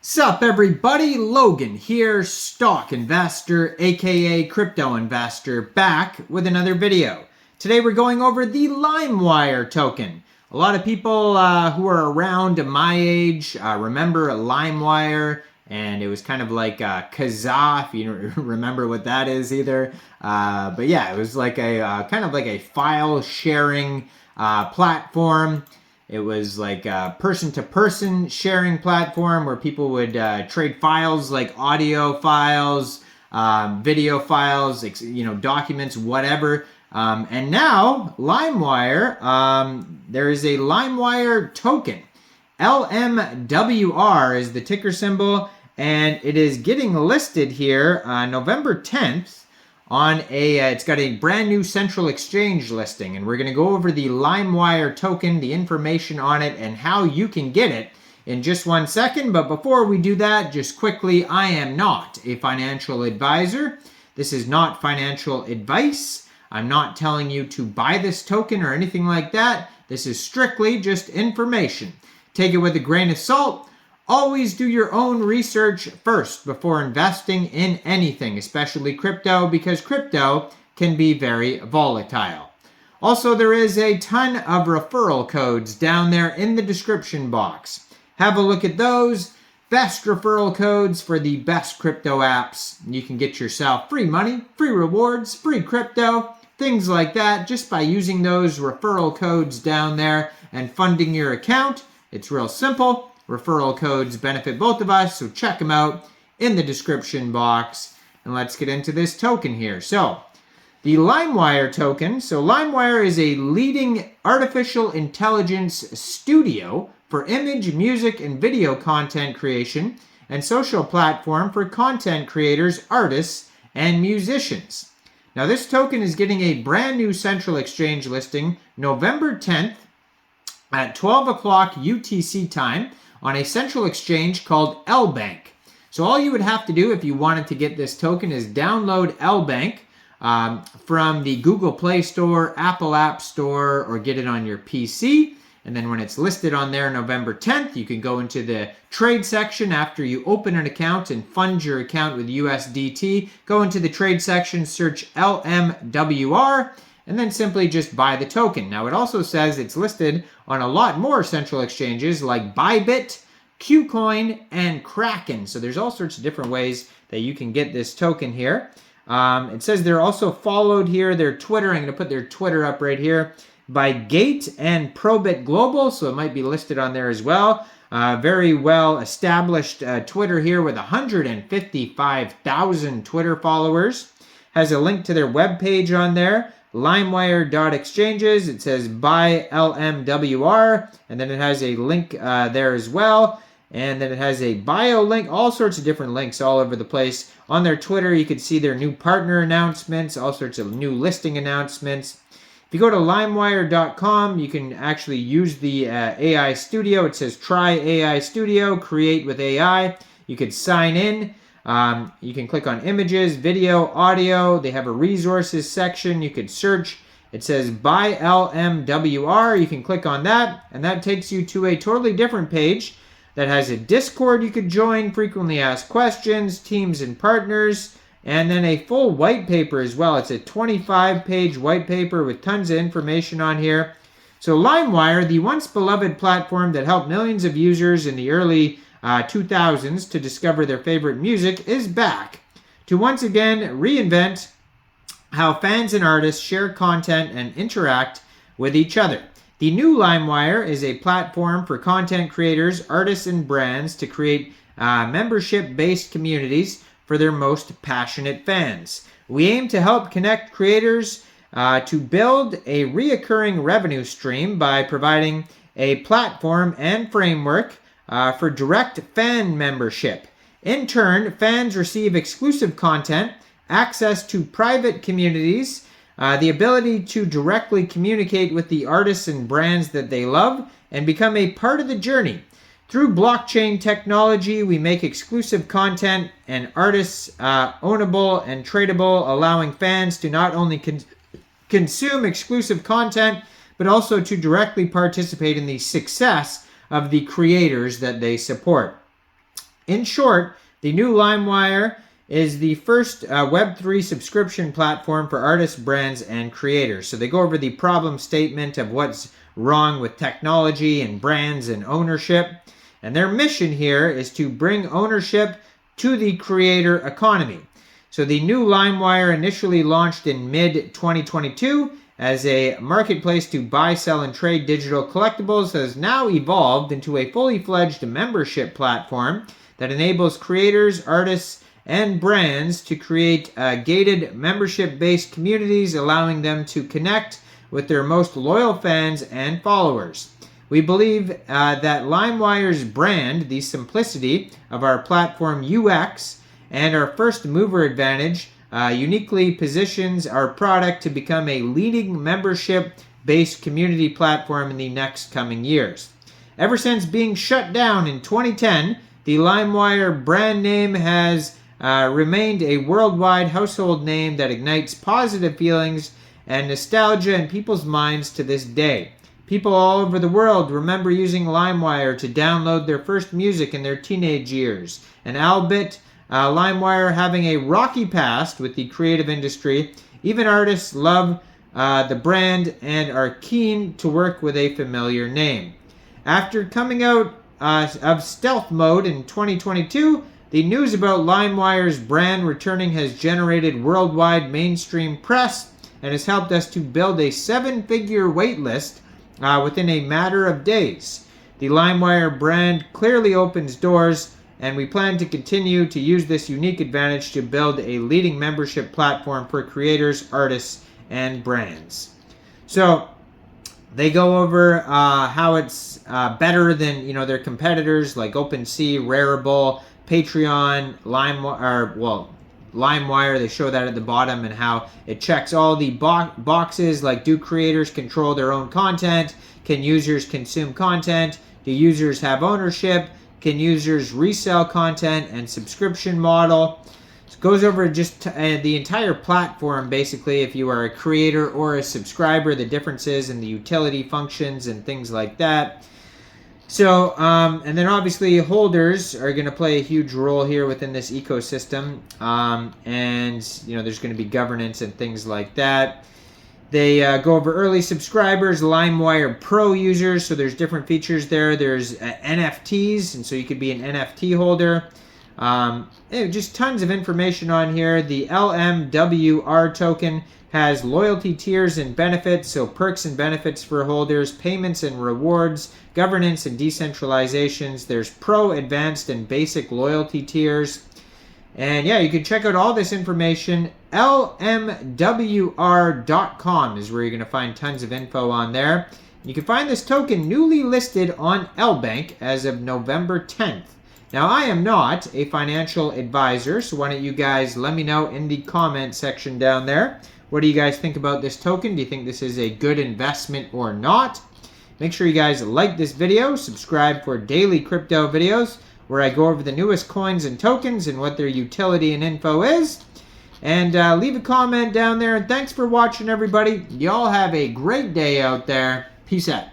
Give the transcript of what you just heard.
Sup everybody, Logan here, stock investor aka crypto investor, back with another video. Today we're going over the Limewire token. A lot of people who are around my age remember Limewire, and it was kind of like Kazaa, if you don't remember what that is either. But yeah, it was like a kind of like a file sharing platform. It was like a person-to-person sharing platform where people would trade files like audio files, video files, documents, whatever. And now, Limewire, there is a Limewire token. Lmwr is the ticker symbol, and it is getting listed here November 10th. It's got a brand new central exchange listing, and we're going to go over the Limewire token, the information on it, and how you can get it in just 1 second. But before we do that, just quickly, I am not a financial advisor. This is not financial advice. I'm not telling you to buy this token or anything like that. This is strictly just information. Take it with a grain of salt. Always do your own research first before investing in anything, especially crypto, because crypto can be very volatile. Also, there is a ton of referral codes down there in the description box. Have a look at those. Best referral codes for the best crypto apps. You can get yourself free money, free rewards, free crypto, things like that, just by using those referral codes down there and funding your account. It's real simple. Referral codes benefit both of us, so check them out in the description box. And let's get into this token here. So, the Limewire token. So, Limewire is a leading artificial intelligence studio for image, music, and video content creation and social platform for content creators, artists, and musicians. Now, this token is getting a brand new central exchange listing November 10th at 12 o'clock UTC time on a central exchange called Lbank. So all you would have to do if you wanted to get this token is download Lbank from the Google Play Store, Apple App Store, or get it on your PC. And then when it's listed on there November 10th, you can go into the trade section after you open an account and fund your account with USDT. Go into the trade section, search Lmwr, and then simply just buy the token. Now, it also says it's listed on a lot more central exchanges like Bybit, Kucoin, and Kraken. So there's all sorts of different ways that you can get this token here. It says they're also followed here, their Twitter. I'm going to put their Twitter up right here by Gate and Probit Global. So it might be listed on there as well. Very well established Twitter here with 155,000 Twitter followers. Has a link to their webpage on there. Limewire.exchanges. It says buy Lmwr, and then it has a link there as well, and then it has a bio link, all sorts of different links all over the place. On their Twitter, you can see their new partner announcements, all sorts of new listing announcements. If you go to limewire.com, you can actually use the AI Studio. It says try AI Studio, create with AI. You could sign in. You can click on images, video, audio. They have a resources section. You could search. It says buy Lmwr. You can click on that, and that takes you to a totally different page that has a Discord you could join, frequently asked questions, teams and partners, and then a full white paper as well. It's a 25-page white paper with tons of information on here. So Limewire, the once beloved platform that helped millions of users in the early 2000s to discover their favorite music, is back to once again reinvent how fans and artists share content and interact with each other. The new Limewire is a platform for content creators, artists, and brands to create membership-based communities for their most passionate fans. We aim to help connect creators to build a reoccurring revenue stream by providing a platform and framework for direct fan membership. In turn, fans receive exclusive content, access to private communities, the ability to directly communicate with the artists and brands that they love, and become a part of the journey. Through blockchain technology, we make exclusive content and artists ownable and tradable, allowing fans to not only consume exclusive content, but also to directly participate in the success of the creators that they support. In short, the new Limewire is the first Web3 subscription platform for artists, brands, and creators. So they go over the problem statement of what's wrong with technology and brands and ownership. And their mission here is to bring ownership to the creator economy. So the new Limewire initially launched in mid-2022 as a marketplace to buy, sell, and trade digital collectibles, has now evolved into a fully fledged membership platform that enables creators, artists, and brands to create gated membership-based communities, allowing them to connect with their most loyal fans and followers. We believe that Limewire's brand, the simplicity of our platform UX, and our first mover advantage uniquely positions our product to become a leading membership-based community platform in the next coming years. Ever since being shut down in 2010, the Limewire brand name has remained a worldwide household name that ignites positive feelings and nostalgia in people's minds to this day. People all over the world remember using Limewire to download their first music in their teenage years. And albeit Limewire having a rocky past with the creative industry, even artists love the brand and are keen to work with a familiar name. After coming out of stealth mode in 2022, the news about Limewire's brand returning has generated worldwide mainstream press and has helped us to build a 7-figure waitlist within a matter of days. The Limewire brand clearly opens doors, and we plan to continue to use this unique advantage to build a leading membership platform for creators, artists, and brands. So they go over how it's better than their competitors like OpenSea, Rarible, Patreon, Limewire. They show that at the bottom and how it checks all the boxes like, do creators control their own content? Can users consume content? Do users have ownership? Can users resell content and subscription model? It goes over just the entire platform, basically, if you are a creator or a subscriber, the differences in the utility functions and things like that. So, and then obviously holders are going to play a huge role here within this ecosystem. And, there's going to be governance and things like that. They go over early subscribers, Limewire Pro users. So there's different features there. There's NFTs, and so you could be an NFT holder. Just tons of information on here. The Lmwr token has loyalty tiers and benefits, so perks and benefits for holders, payments and rewards, governance and decentralizations. There's pro, advanced, and basic loyalty tiers. And yeah, you can check out all this information. Lmwr.com is where you're going to find tons of info on there. You can find this token newly listed on Lbank as of November 10th. Now, I am not a financial advisor, so why don't you guys let me know in the comment section down there. What do you guys think about this token? Do you think this is a good investment or not? Make sure you guys like this video, subscribe for daily crypto videos where I go over the newest coins and tokens and what their utility and info is. And leave a comment down there. And thanks for watching, everybody. Y'all have a great day out there. Peace out.